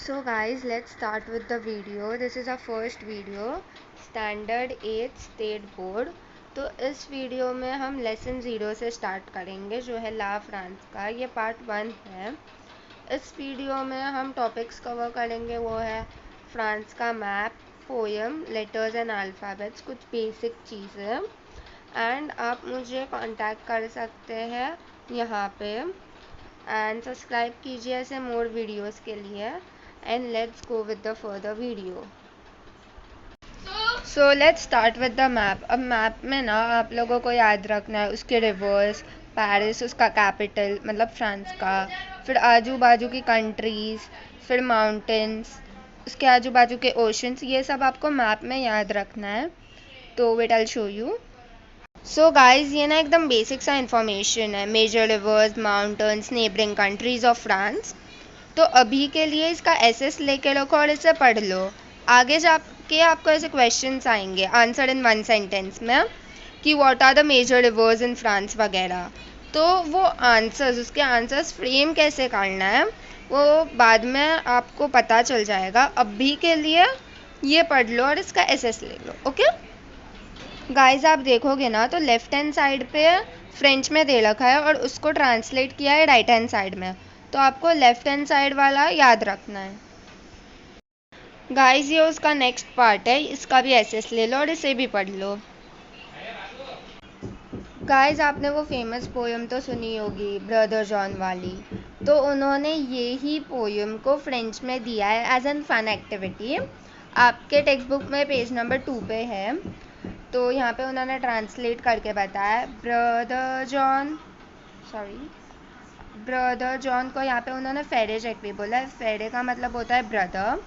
So guys, let's start with the video. This is our first video, Standard 8 State Board. तो इस video में हम lesson 0 से start करेंगे, जो है ला फ्रांस का। ये पार्ट 1 है। इस वीडियो में हम टॉपिक्स कवर करेंगे, वो है फ्रांस का map, poem, letters and alphabets, कुछ बेसिक चीज़ें। एंड आप मुझे कांटेक्ट कर सकते हैं यहाँ पे, एंड सब्सक्राइब कीजिए ऐसे मोर वीडियोस के लिए। And let's go with the further video. So let's start with the map. अब मैप में ना आप लोगों को याद रखना है उसके रिवर्स, पेरिस उसका कैपिटल मतलब फ्रांस का, फिर आजू बाजू की कंट्रीज़, फिर माउंटेन्स, उसके आजू बाजू के ओशंस, ये सब आपको मैप में याद रखना है। तो wait I show you. So guys, ये ना एकदम बेसिक सा इंफॉर्मेशन है, major rivers, mountains, neighbouring countries of France. तो अभी के लिए इसका एसेस लेके रखो और इसे पढ़ लो। आगे जाके आपको ऐसे क्वेश्चंस आएंगे आंसर इन 1 सेंटेंस में कि what are the major rivers in France वगैरह। तो वो आंसर्स, उसके आंसर्स फ्रेम कैसे करना है वो बाद में आपको पता चल जाएगा। अभी के लिए ये पढ़ लो और इसका एसेस ले लो। ओके गाइस, आप देखोगे ना तो लेफ्ट हैंड साइड पे फ्रेंच में दे रखा है और उसको ट्रांसलेट किया है राइट हैंड साइड में। तो आपको लेफ्ट हैंड साइड वाला याद रखना है। गाइस, ये उसका नेक्स्ट पार्ट है, इसका भी एसेस ले लो और इसे भी पढ़ लो। गाइस, आपने वो फेमस पोएम तो सुनी होगी, ब्रदर जॉन वाली। तो उन्होंने ये ही पोएम को फ्रेंच में दिया है एज एन फन एक्टिविटी। आपके टेक्स्ट बुक में पेज नंबर 2 पे है। तो यहाँ पे उन्होंने ट्रांसलेट करके बताया, ब्रदर जॉन को यहाँ पे उन्होंने फेरे जैकवी बोला है। फेरे का मतलब होता है brother.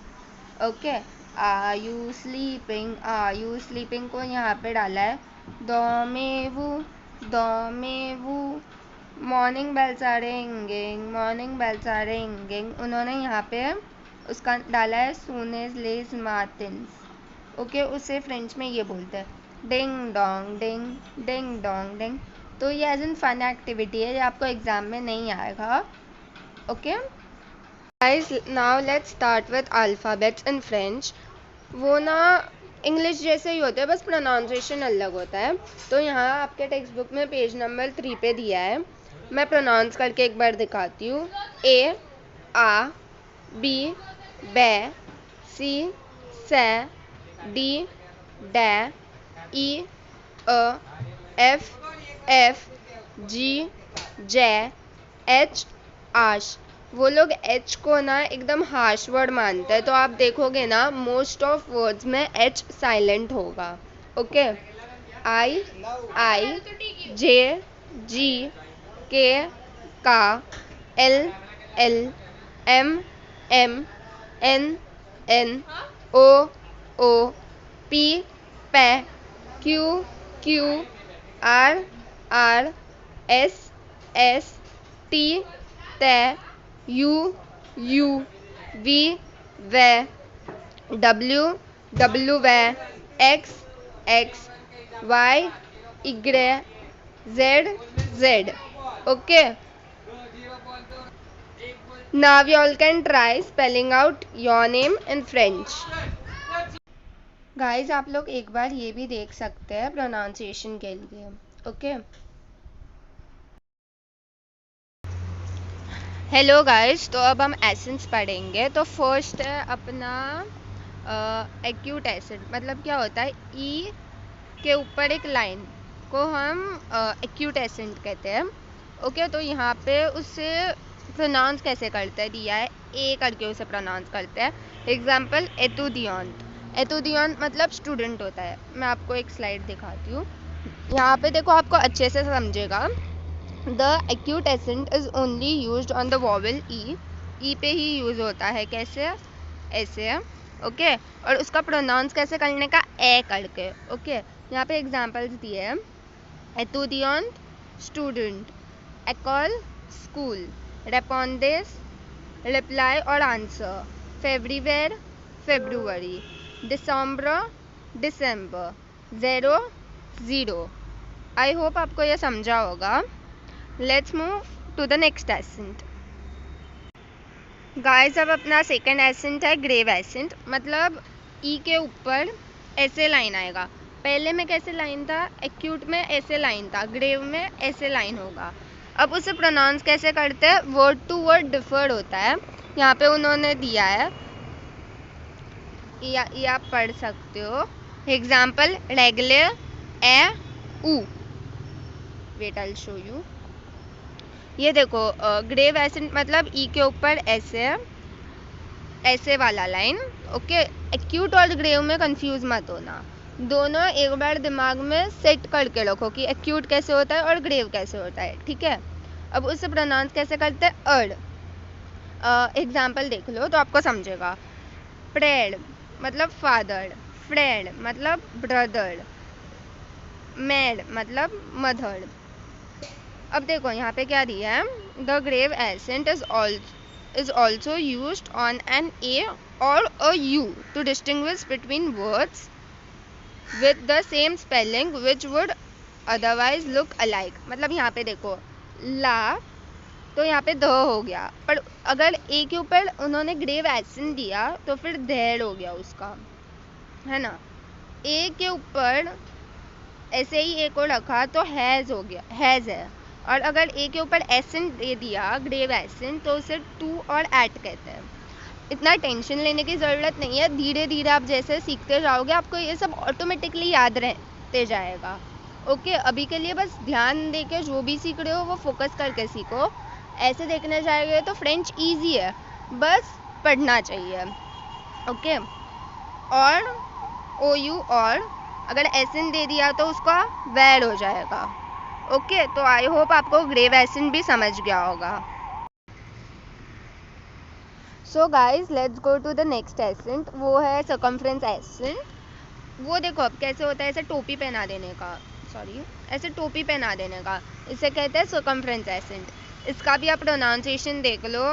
Okay, are you sleeping को यहाँ पे डाला है दोमेवू। मॉर्निंग बेल्स आर रिंगिंग, उन्होंने यहाँ पे उसका डाला है सूनेज लेज मार्टिन्स। ओके, उसे फ्रेंच में ये बोलते हैं डिंग डोंग डिंग। तो ये एज एन फन एक्टिविटी है, ये आपको एग्जाम में नहीं आएगा। Okay guys, now let's start with alphabets in French. वो ना इंग्लिश जैसे ही होते हैं, बस प्रोनाउंसिएशन अलग होता है। तो यहाँ आपके टेक्स्ट बुक में पेज नंबर 3 पे दिया है। मैं प्रोनाउंस करके एक बार दिखाती हूँ। ए, आ, बी, बै, सी, से, डी, डै, ई, अ, एफ, जी, जे, एच, आश। वो लोग एच को ना एकदम हार्श वर्ड मानते हैं। तो आप देखोगे ना मोस्ट ऑफ वर्ड्स में एच साइलेंट होगा। Okay, I, J, G, K, का, L, M, N, O, P, पे, क्यू, आर, एस, टी, ते, यू, वी, वे, डब्ल्यू, वे, एक्स, वाई, इग्रे, Z. Okay, now you all can try spelling out your name in French. Guys, आप लोग एक बार ये भी देख सकते हैं प्रोनाउंसिएशन के लिए। ओके, हेलो गाइज, तो अब हम एसेंस पढ़ेंगे। तो फर्स्ट है अपना एक्यूट एसिड। मतलब क्या होता है, ई के ऊपर एक लाइन को हम एक्यूट एसिड कहते हैं। ओके, तो यहाँ पे उससे प्रोनाउंस कैसे करते हैं दिया है, ए करके उसे प्रोनाउंस करते हैं। एग्जाम्पल, एतुदियांत मतलब स्टूडेंट होता है। मैं आपको एक स्लाइड दिखाती हूँ। यहाँ पे देखो, आपको अच्छे से समझेगा। The acute accent is only used on the vowel E पे ही यूज होता है। कैसे, ऐसे। ओके, और उसका प्रोनाउंस कैसे करने का, ए करके। ओके, यहाँ पे एग्जाम्पल्स दिए हैं, एतुदियांत स्टूडेंट, एकोल स्कूल, रेपोंडेस रिप्लाई और आंसर, फेवरीवेयर February, December, zero. I hope आपको यह समझा होगा। Let's move to the next accent. Guys अब अपना सेकंड एसेंट है ग्रेव एसेंट, मतलब ई के ऊपर ऐसे लाइन आएगा। पहले में कैसे लाइन था, एक्यूट में ऐसे लाइन था, ग्रेव में ऐसे लाइन होगा। अब उसे प्रोनाउंस कैसे करते हैं, वर्ड टू वर्ड डिफर्ड होता है। यहाँ पे उन्होंने दिया है, ये आप पढ़ सकते हो। एग्जाम्पल रेगुलर ए ऊ, wait I will show you. ये देखो ग्रेव एसेंट मतलब ई के ऊपर ऐसे है, ऐसे वाला लाइन। ओके, एक्यूट और ग्रेव में कंफ्यूज मत होना, दोनों एक बार दिमाग में सेट करके रखो कि एक्यूट कैसे होता है और ग्रेव कैसे होता है, ठीक है। अब उसे प्रोनाउंस कैसे करते हैं, अर्ड। एग्जाम्पल देख लो तो आपको समझेगा। प्रेड मतलब फादर, फ्रेंड मतलब ब्रदर, मैड मतलब मदर। अब देखो यहाँ पे क्या दिया है, the grave accent is also used on an A or a U to distinguish between words with the same spelling which would otherwise look alike। मतलब यहाँ पे देखो ला तो यहाँ पे द हो गया, पर अगर ए के ऊपर उन्होंने ग्रेव एसेंट दिया तो फिर देर हो गया उसका, है ना। ए के ऊपर ऐसे ही ए को रखा तो हैज़ हो गया, हैज़ है। और अगर ए के ऊपर एसेंट दे दिया ग्रेव एसेंट तो उसे टू और एट कहते हैं। इतना टेंशन लेने की ज़रूरत नहीं है, धीरे धीरे आप जैसे सीखते जाओगे आपको ये सब ऑटोमेटिकली याद रहते जाएगा। ओके, अभी के लिए बस ध्यान दे के जो भी सीख रहे हो वो फोकस करके सीखो। ऐसे देखने जाएंगे तो फ्रेंच ईजी है, बस पढ़ना चाहिए। ओके, और ओ यू और अगर एसेंट दे दिया तो उसका वेर हो जाएगा। ओके, तो आई होप आपको ग्रेव एसेंट भी समझ गया होगा। So guys let's go to the next accent, वो है सर्कमफ्रेंस एसेंट। वो देखो अब कैसे होता है, ऐसे टोपी पहना देने का, सॉरी ऐसे टोपी पहना देने का, इसे कहते हैं सर्कमफ्रेंस एसेंट। इसका भी आप प्रोनाउंसिएशन देख लो,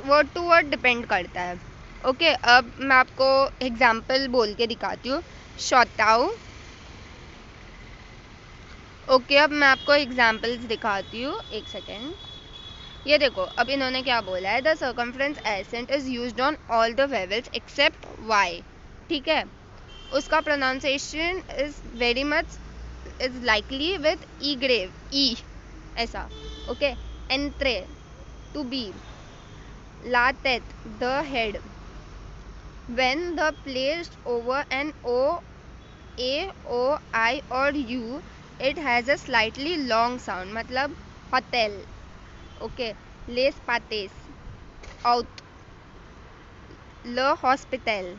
वर्ड टू वर्ड डिपेंड करता है। ओके, अब मैं आपको एग्जाम्पल बोल के दिखाती हूँ, शॉटाऊ। ओके, अब मैं आपको एग्जाम्पल्स दिखाती हूँ, एक सेकेंड। ये देखो अब इन्होंने क्या बोला है, the circumference accent is used on all the vowels except Y, ठीक है। उसका pronunciation is very much is likely with E grave, E ऐसा। ओके, एंट्रे टू बी, लातेत the head, when the placed over an o, a, o, I और u, it has a slightly long sound, मतलब hotel। Okay, les pates, out, le hospital,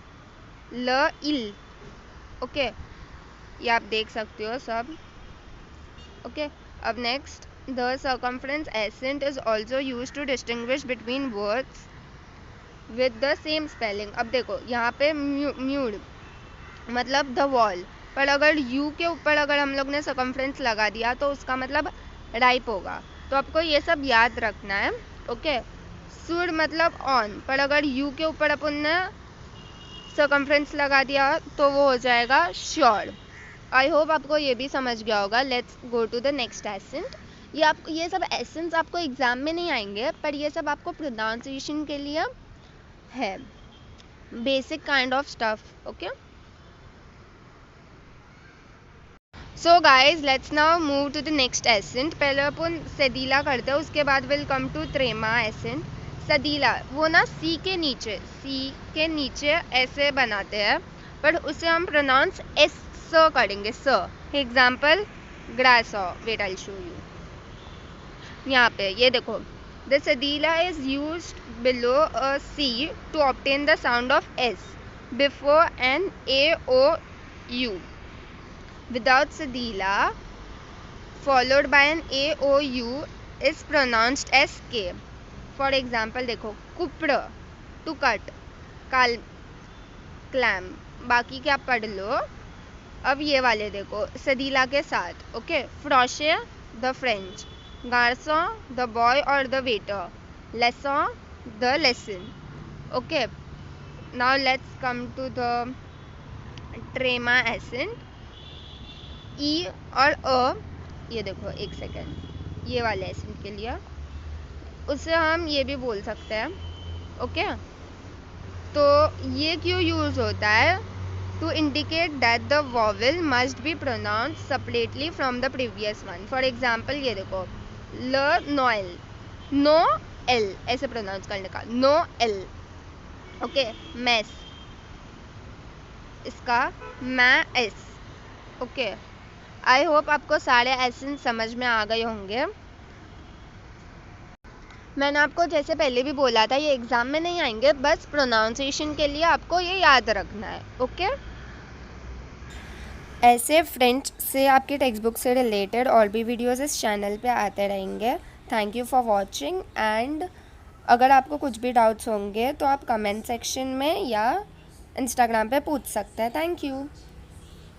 le ill। Okay, ये आप देख सकते हो सब। ओके, अब next, the circumference accent is also use to distinguish between words with the same spelling. अब देखो यहाँ पे म्यूड मतलब द वॉल, पर अगर यू के ऊपर अगर हम लोग ने सर्कमफ्रेंस लगा दिया तो उसका मतलब राइप होगा। तो आपको ये सब याद रखना है। ओके, सुर मतलब ऑन, पर अगर यू के ऊपर अपन ने सर्कमफ्रेंस लगा दिया तो वो हो जाएगा श्योर। आई होप आपको ये भी समझ गया होगा। Let's go to the next accent. ये सब एसेंट्स आपको एग्जाम में नहीं आएंगे, पर ये सब आपको प्रोनाउंसिएशन के लिए है, basic kind of stuff. Okay, so guys let's now move to the next accent. पहले अपन सदीला करते हैं, उसके बाद will come to trema accent. Cedilla वो ना सी के नीचे ऐसे बनाते हैं, पर उसे हम प्रोनाउंस एस स करेंगे, स। एग्जाम्पल ग्रास, वेट आई शो यू। यहाँ पे ये देखो, the cedilla is use below a C to obtain the sound of S before an A O U. Without Sadila followed by an AOU is pronounced as K. For example देखो, कुप्र to cut, clam, बाकी क्या पढ़ लो। अब ये वाले देखो cedilla के साथ। ओके, फ्रोशे द फ्रेंच, गार्सो द बॉय और द वेटर, लेसो the lesson. Okay, now let's come to the trema accent. E और अ, ये देखो एक सेकेंड, ये वाले एसेंट के लिए उसे हम ये भी बोल सकते हैं। ओके। तो ये क्यों यूज़ होता है? To indicate that the vowel must be pronounce separately from the previous one. For example ये देखो, ल नोएल, नो एल ऐसे प्रोनाउंस करने का, नो एल। ओके, मैस, इसका मैं एस। ओके, आई होप आपको सारे एसेंस समझ में आ गए होंगे। मैंने आपको जैसे पहले भी बोला था, ये एग्ज़ाम में नहीं आएंगे, बस प्रोनाउंसिएशन के लिए आपको ये याद रखना है। ओके, ऐसे फ्रेंच से आपकी टेक्स्ट बुक से रिलेटेड और भी वीडियोस इस चैनल पे आते रहेंगे। Thank you for watching. And अगर आपको कुछ भी डाउट्स होंगे तो आप कमेंट सेक्शन में या इंस्टाग्राम पे पूछ सकते हैं। Thank you.